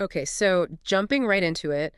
Okay, so jumping right into it,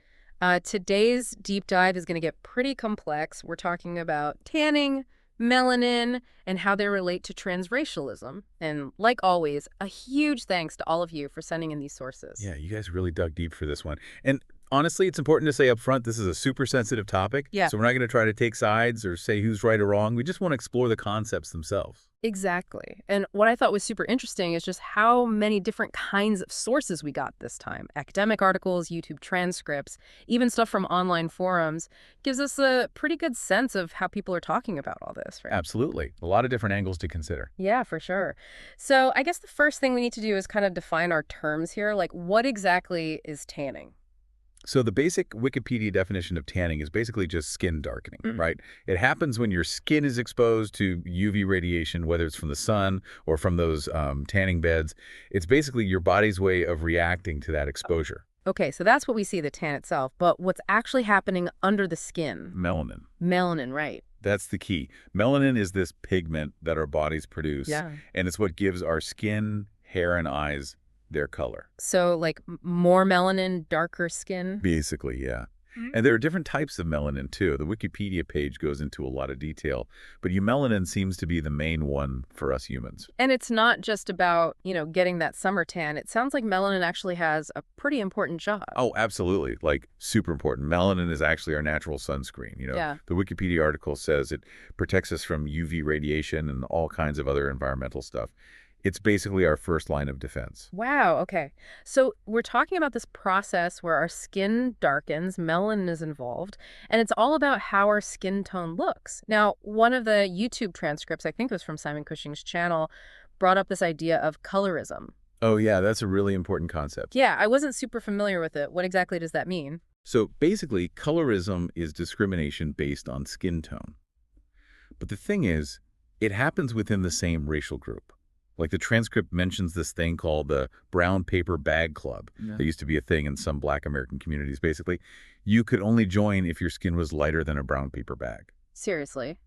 today's deep dive is going to get pretty complex. We're talking about tanning, melanin, and how they relate to transracialism. And like always, a huge thanks to all of you for sending in these sources. Yeah, you guys really dug deep for this one. And honestly, it's important to say up front, this is a super sensitive topic. Yeah, So we're not going to try to take sides or say who's right or wrong. We just want to explore the concepts themselves. exactly. And what I thought was super interesting is just how many different kinds of sources we got this time. Academic articles, YouTube transcripts, even stuff from online forums gives us a pretty good sense of how people are talking about all this, right? Absolutely. A lot of different angles to consider. Yeah, for sure. So I guess the first thing we need to do is kind of define our terms here. Like, what exactly is tanning? So the basic Wikipedia definition of tanning is basically just skin darkening, Mm. right? It happens when your skin is exposed to UV radiation, whether it's from the sun or from those tanning beds. It's basically your body's way of reacting to that exposure. Okay, so that's what we see the tan itself, but what's actually happening under the skin? Melanin. Melanin, right? That's the key. Melanin is this pigment that our bodies produce, Yeah. and it's what gives our skin, hair, and eyes their color. So, like, more melanin, darker skin? Basically, yeah. Mhm. And there are different types of melanin, too. The Wikipedia page goes into a lot of detail, but eumelanin seems to be the main one for us humans. And it's not just about, getting that summer tan. It sounds like melanin actually has a pretty important job. Oh, absolutely. Like, super important. Melanin is actually our natural sunscreen. Yeah. The Wikipedia article says it protects us from UV radiation and all kinds of other environmental stuff. It's basically our first line of defense. Wow, okay. So we're talking about this process where our skin darkens, melanin is involved, and it's all about how our skin tone looks. Now, one of the YouTube transcripts, I think it was from Simon Cushing's channel, brought up this idea of colorism. Oh, yeah, that's a really important concept. Yeah, I wasn't super familiar with it. What exactly does that mean? So basically, colorism is discrimination based on skin tone. But the thing is, it happens within the same racial group. Like the transcript mentions this thing called the brown paper bag club. Yeah. That used to be a thing in some black American communities, basically. You could only join if your skin was lighter than a brown paper bag. Seriously,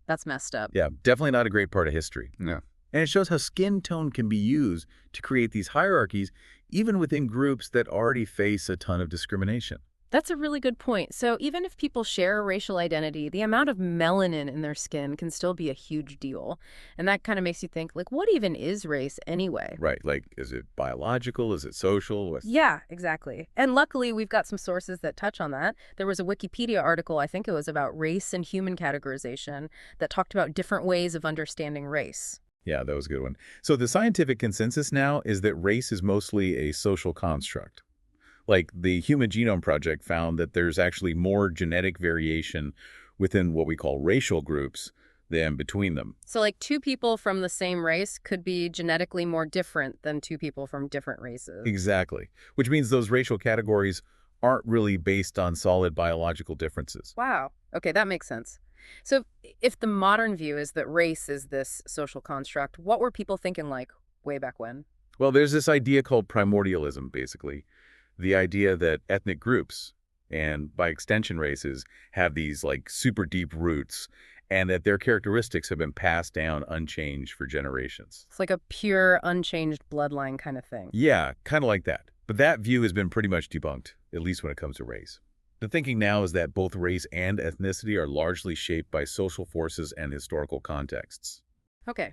that's messed up. Yeah, definitely not a great part of history. Yeah. And it shows how skin tone can be used to create these hierarchies, even within groups that already face a ton of discrimination. That's a really good point. So even if people share a racial identity, the amount of melanin in their skin can still be a huge deal. And that kind of makes you think, like, what even is race anyway? Right, like, is it biological? Is it social? Yeah, exactly. And luckily, we've got some sources that touch on that. There was a Wikipedia article, I think it was about race and human categorization, that talked about different ways of understanding race. Yeah, that was a good one. So the scientific consensus now is that race is mostly a social construct. Like the Human Genome Project found that there's actually more genetic variation within what we call racial groups than between them. So, like, two people from the same race could be genetically more different than two people from different races. Exactly. Which means those racial categories aren't really based on solid biological differences. Wow. Okay, that makes sense. So, if the modern view is that race is this social construct, what were people thinking like way back when? Well, there's this idea called primordialism, basically. The idea that ethnic groups, and by extension races, have these like super deep roots and that their characteristics have been passed down unchanged for generations. It's like a pure, unchanged bloodline kind of thing. Yeah, kind of like that. But that view has been pretty much debunked, at least when it comes to race. The thinking now is that both race and ethnicity are largely shaped by social forces and historical contexts. Okay.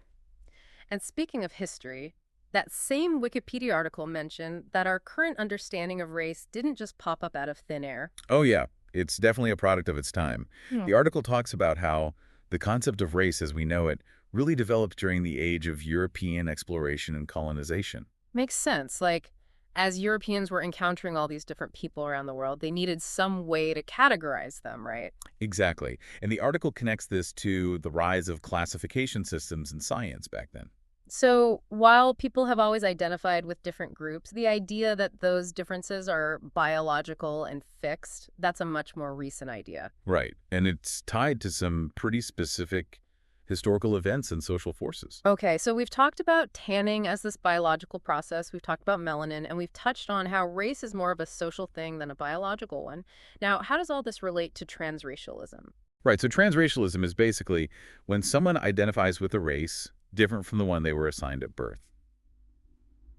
And speaking of history, that same Wikipedia article mentioned that our current understanding of race didn't just pop up out of thin air. Oh yeah, it's definitely a product of its time. Hmm. The article talks about how the concept of race as we know it really developed during the age of European exploration and colonization. Makes sense. Like, as Europeans were encountering all these different people around the world, they needed some way to categorize them, right? Exactly. And the article connects this to the rise of classification systems in science back then. So while people have always identified with different groups, the idea that those differences are biological and fixed, that's a much more recent idea. Right. And it's tied to some pretty specific historical events and social forces. Okay, so we've talked about tanning as this biological process, we've talked about melanin, and we've touched on how race is more of a social thing than a biological one. Now, how does all this relate to transracialism? Right. So transracialism is basically when someone identifies with a race different from the one they were assigned at birth.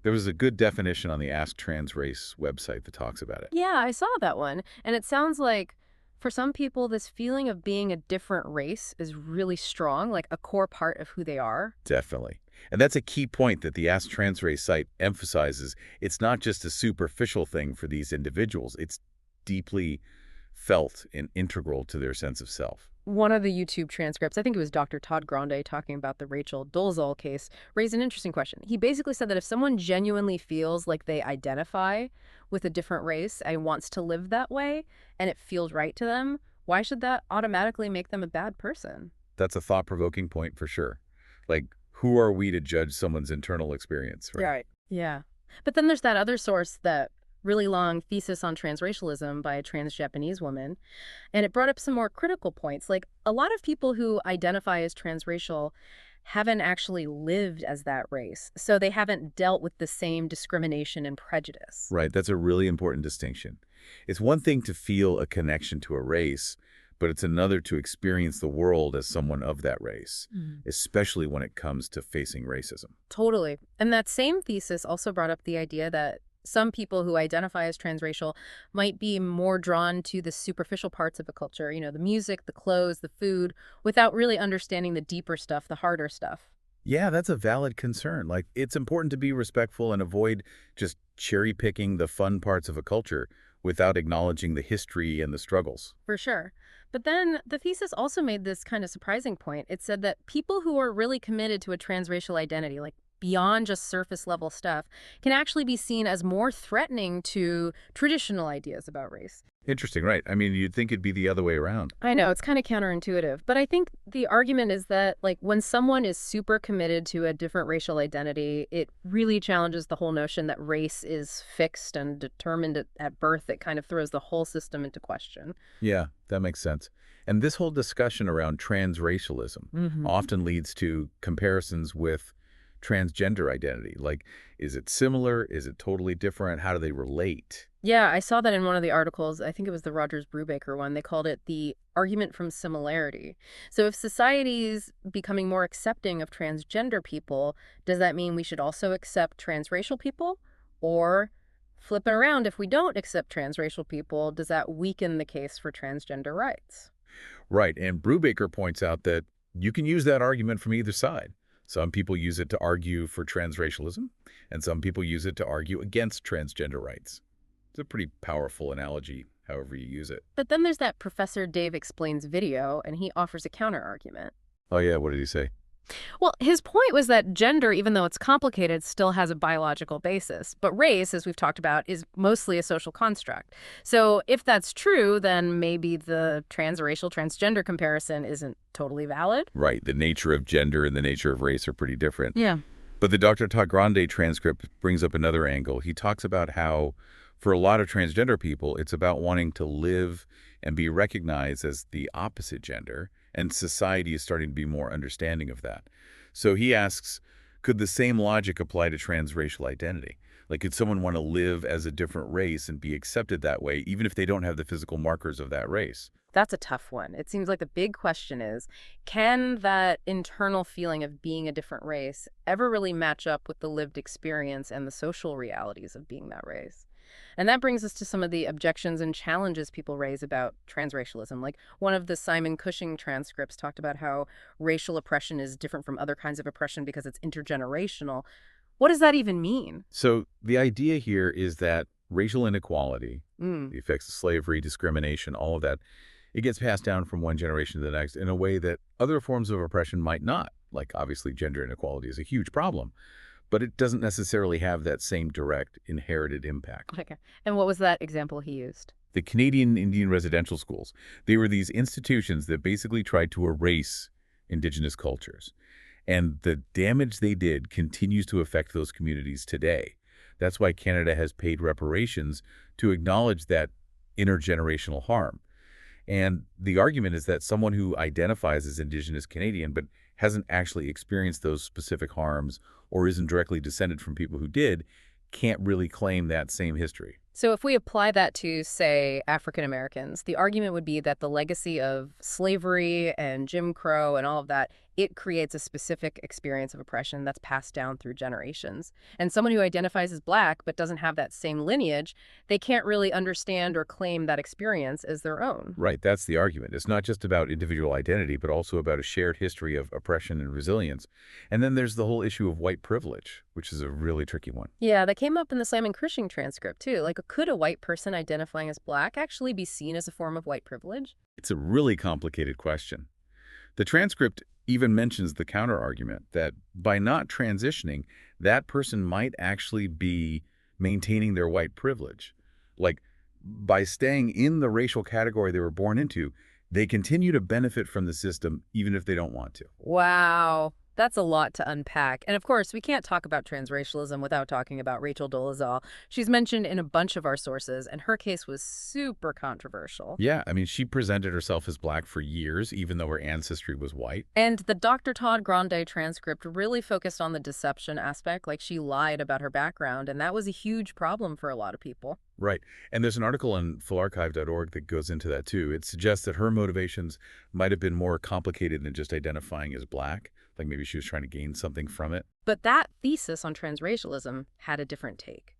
There was a good definition on the Ask Trans Race website that talks about it. Yeah, I saw that one. And it sounds like for some people, this feeling of being a different race is really strong, like a core part of who they are. Definitely. And that's a key point that the Ask Trans Race site emphasizes. It's not just a superficial thing for these individuals. It's deeply felt and integral to their sense of self. One of the YouTube transcripts, I think it was Dr. Todd Grande talking about the Rachel Dolezal case, raised an interesting question. He basically said that if someone genuinely feels like they identify with a different race and wants to live that way, and it feels right to them, why should that automatically make them a bad person? That's a thought-provoking point for sure. Like, who are we to judge someone's internal experience, right? Right. Yeah. But then there's that other source, that really long thesis on transracialism by a trans Japanese woman. And it brought up some more critical points. Like, a lot of people who identify as transracial haven't actually lived as that race. So they haven't dealt with the same discrimination and prejudice. Right, that's a really important distinction. It's one thing to feel a connection to a race, but it's another to experience the world as someone of that race, Mhm. especially when it comes to facing racism. Totally. And that same thesis also brought up the idea that some people who identify as transracial might be more drawn to the superficial parts of a culture, the music, the clothes, the food, without really understanding the deeper stuff, the harder stuff. Yeah, that's a valid concern. Like, it's important to be respectful and avoid just cherry-picking the fun parts of a culture without acknowledging the history and the struggles. For sure. But then the thesis also made this kind of surprising point. It said that people who are really committed to a transracial identity, like beyond just surface level stuff, can actually be seen as more threatening to traditional ideas about race. Interesting, right? I mean, you'd think it'd be the other way around. I know, it's kind of counterintuitive, but I think the argument is that, like, when someone is super committed to a different racial identity, it really challenges the whole notion that race is fixed and determined at birth. It kind of throws the whole system into question. Yeah, that makes sense. And this whole discussion around transracialism Hmm. often leads to comparisons with transgender identity. Like, is it similar? Is it totally different? How do they relate? Yeah, I saw that in one of the articles. I think it was the Rogers Brubaker one. They called it the argument from similarity. So if society's becoming more accepting of transgender people, does that mean we should also accept transracial people? Or flip it around, if we don't accept transracial people, does that weaken the case for transgender rights? Right. And Brubaker points out that you can use that argument from either side. Some people use it to argue for transracialism, and some people use it to argue against transgender rights. It's a pretty powerful analogy, however you use it. But then there's that Professor Dave Explains video, and he offers a counter argument. Oh, yeah, what did he say? Well, his point was that gender, even though it's complicated, still has a biological basis. But race, as we've talked about, is mostly a social construct. So if that's true, then maybe the transracial transgender comparison isn't totally valid. Right, the nature of gender and the nature of race are pretty different. Yeah. But the Dr. Todd Grande transcript brings up another angle. He talks about how, for a lot of transgender people, it's about wanting to live and be recognized as the opposite gender, and society is starting to be more understanding of that. So he asks, could the same logic apply to transracial identity? Like, could someone want to live as a different race and be accepted that way, even if they don't have the physical markers of that race? That's a tough one. It seems like the big question is, can that internal feeling of being a different race ever really match up with the lived experience and the social realities of being that race? And that brings us to some of the objections and challenges people raise about transracialism. Like, one of the Simon Cushing transcripts talked about how racial oppression is different from other kinds of oppression because it's intergenerational. What does that even mean? So the idea here is that racial inequality, Mm, the effects of slavery, discrimination, all of that, it gets passed down from one generation to the next in a way that other forms of oppression might not. Like, obviously, gender inequality is a huge problem, but it doesn't necessarily have that same direct inherited impact. okay. And what was that example he used? The Canadian Indian residential schools, they were these institutions that basically tried to erase Indigenous cultures. And the damage they did continues to affect those communities today. That's why Canada has paid reparations to acknowledge that intergenerational harm. And the argument is that someone who identifies as Indigenous Canadian but hasn't actually experienced those specific harms or isn't directly descended from people who did can't really claim that same history. So if we apply that to, say, African Americans, the argument would be that the legacy of slavery and Jim Crow and all of that, it creates a specific experience of oppression that's passed down through generations. And someone who identifies as Black but doesn't have that same lineage, they can't really understand or claim that experience as their own. Right, that's the argument. It's not just about individual identity, but also about a shared history of oppression and resilience. And then there's the whole issue of white privilege, which is a really tricky one. Yeah, that came up in the Simon Cushing transcript, too. Like, could a white person identifying as Black actually be seen as a form of white privilege? It's a really complicated question. The transcript even mentions the counterargument that by not transitioning, that person might actually be maintaining their white privilege. Like, by staying in the racial category they were born into, they continue to benefit from the system even if they don't want to. Wow, that's a lot to unpack. And of course, we can't talk about transracialism without talking about Rachel Dolezal. She's mentioned in a bunch of our sources, and her case was super controversial. Yeah, I mean, she presented herself as Black for years, even though her ancestry was white. And the Dr. Todd Grande transcript really focused on the deception aspect, like she lied about her background, and that was a huge problem for a lot of people. Right. And there's an article on philarchive.org that goes into that too. It suggests that her motivations might have been more complicated than just identifying as Black. Like maybe she was trying to gain something from it. But that thesis on transracialism had a different take.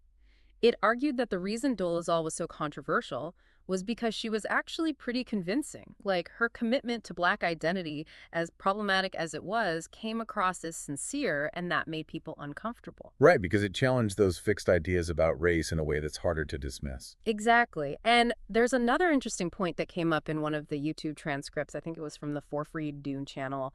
It argued that the reason Dolezal was so controversial was because she was actually pretty convincing. Like, her commitment to Black identity, as problematic as it was, came across as sincere, and that made people uncomfortable. Right, because it challenged those fixed ideas about race in a way that's harder to dismiss. Exactly. And there's another interesting point that came up in one of the YouTube transcripts. I think it was from the For Free Dune channel.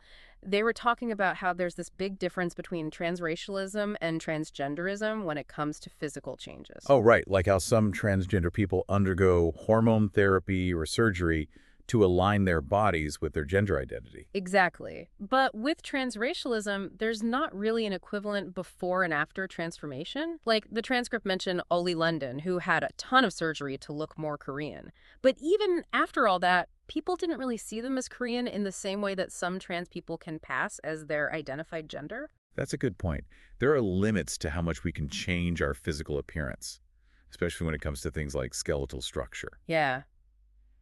They were talking about how there's this big difference between transracialism and transgenderism when it comes to physical changes. Oh, right. Like how some transgender people undergo hormone therapy or surgery to align their bodies with their gender identity. Exactly. But with transracialism, there's not really an equivalent before and after transformation. Like, the transcript mentioned Oli London, who had a ton of surgery to look more Korean. But even after all that, people didn't really see them as Korean in the same way that some trans people can pass as their identified gender. That's a good point. There are limits to how much we can change our physical appearance, especially when it comes to things like skeletal structure. Yeah.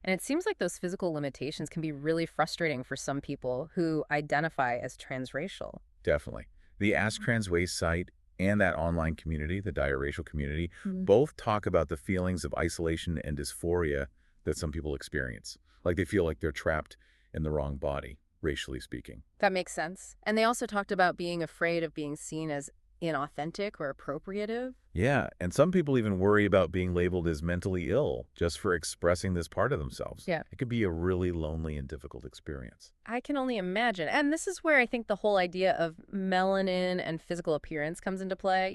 And it seems like those physical limitations can be really frustrating for some people who identify as transracial. Definitely. The Ask Trans Waste site and that online community, the diaracial community, Mhm. both talk about the feelings of isolation and dysphoria that some people experience. Like they feel like they're trapped in the wrong body, racially speaking. That makes sense. And they also talked about being afraid of being seen as inauthentic or appropriative. Yeah, and some people even worry about being labeled as mentally ill just for expressing this part of themselves. Yeah. It could be a really lonely and difficult experience. I can only imagine. And this is where I think the whole idea of melanin and physical appearance comes into play.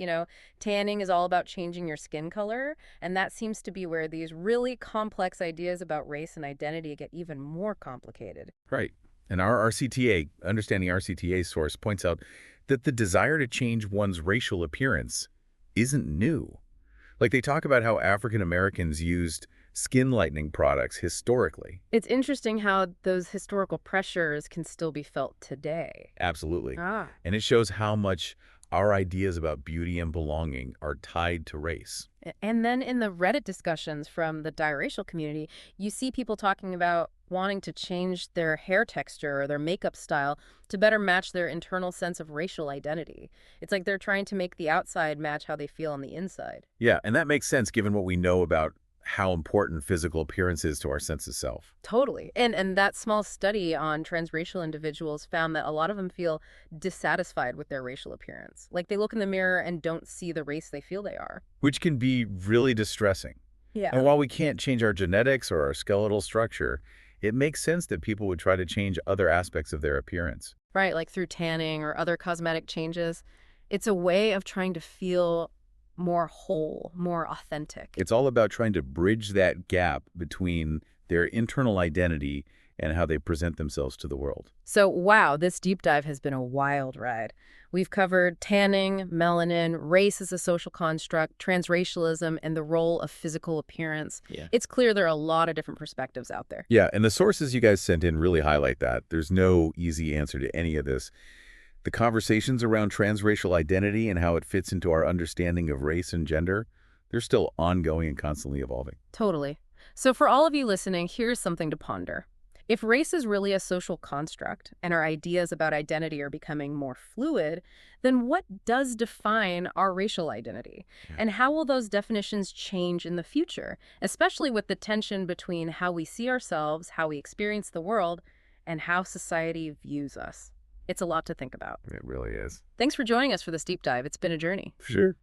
Tanning is all about changing your skin color, and that seems to be where these really complex ideas about race and identity get even more complicated. Right. And our RCTA, Understanding RCTA source, points out that the desire to change one's racial appearance isn't new. Like they talk about how African Americans used skin lightening products historically. It's interesting how those historical pressures can still be felt today. Absolutely. Ah. And it shows how much our ideas about beauty and belonging are tied to race. And then in the Reddit discussions from the biracial community, you see people talking about wanting to change their hair texture or their makeup style to better match their internal sense of racial identity. It's like they're trying to make the outside match how they feel on the inside. Yeah, and that makes sense given what we know about how important physical appearance is to our sense of self. Totally. And that small study on transracial individuals found that a lot of them feel dissatisfied with their racial appearance. Like they look in the mirror and don't see the race they feel they are. Which can be really distressing. Yeah. And while we can't change our genetics or our skeletal structure, it makes sense that people would try to change other aspects of their appearance. Right, like through tanning or other cosmetic changes. It's a way of trying to feel more whole, more authentic. It's all about trying to bridge that gap between their internal identity and how they present themselves to the world. So, wow, this deep dive has been a wild ride. We've covered tanning, melanin, race as a social construct, transracialism, and the role of physical appearance. Yeah. It's clear there are a lot of different perspectives out there. Yeah, and the sources you guys sent in really highlight that. There's no easy answer to any of this. The conversations around transracial identity and how it fits into our understanding of race and gender, They're still ongoing and constantly evolving. Totally. So for all of you listening, here's something to ponder. If race is really a social construct and our ideas about identity are becoming more fluid, then what does define our racial identity? Yeah. And how will those definitions change in the future, especially with the tension between how we see ourselves, how we experience the world, and how society views us? It's a lot to think about. It really is. Thanks for joining us for this deep dive. It's been a journey. Sure.